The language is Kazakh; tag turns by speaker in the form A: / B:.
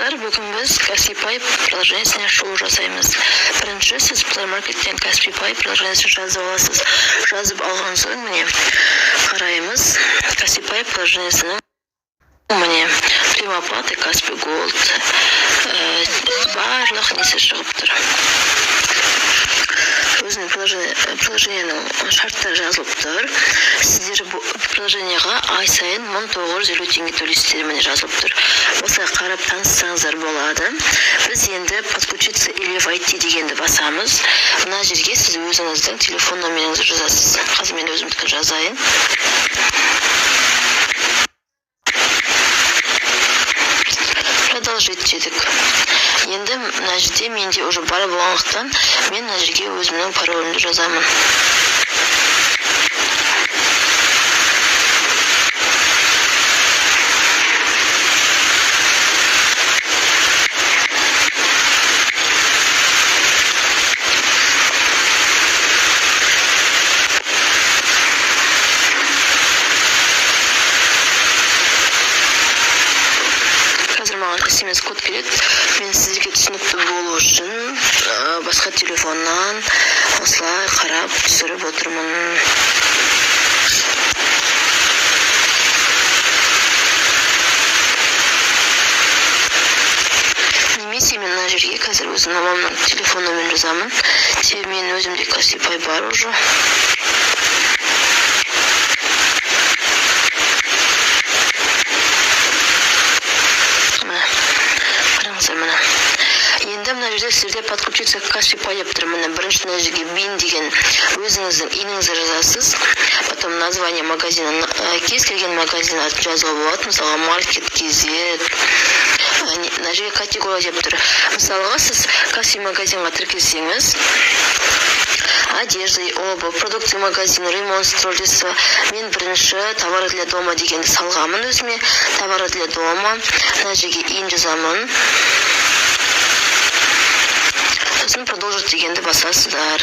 A: Достар, бүгін біз Каспи-Пай приложениесіне шоу жасаймыз. Бірінші, сіз Play Market'тен Каспи-Пай приложениесін жазып аласыз. Жазып алған соң, міне, қараймыз. Каспи-Пай приложениесінің міне, Примоплаты, Каспи Голд, барлық несі шығып тұр. Өзінің приложениенің шарттары жазылып тұр. Сіздер приложениеға ай сайын 1950 теңге төлейсіздер, міне жазылып тұр. Осылай қарап таныссаңыздар болады. Біз енді подключиться или войти дегенді басамыз. Мына жерге сіз өзіңіздің телефон номеріңізді жазасыз. Қазір мен өзімдікін жазайын. Продолжить дедік. Енді мына жерде менде уже бар болғандықтан мен мына жерге өзімнің паролімді жазамын. SMS код келеді. Мен сіздерге түсінікті болу үшін басқа телефоннан осылай қарап түсіріп отырмын. Немесе мен мына жерге қазір өзім мамамның телефон номерін жазамын. Себебі мен өзімде Каспи-Пай бар уже. Енді мына жерде сіздерде подключиться Каспи-Пай деп тұр. Міне бірінші мына жерге бин деген өзіңіздің иніңізді жазасыз. Потом название магазина, кез келген магазин атын жазуға болады. Мысалға маркет, кезет. Мына жерге категория деп тұр. Мысалға сіз Каспи магазинға тіркелсеңіз, одежда, обувь, продукты магазина, ремонт, строительство. Мен бірінші товары для дома дегенді салғамын өзіме. Товары для дома. Мына жерге ин жазамын. Сосын продолжить дегенді басасыздар.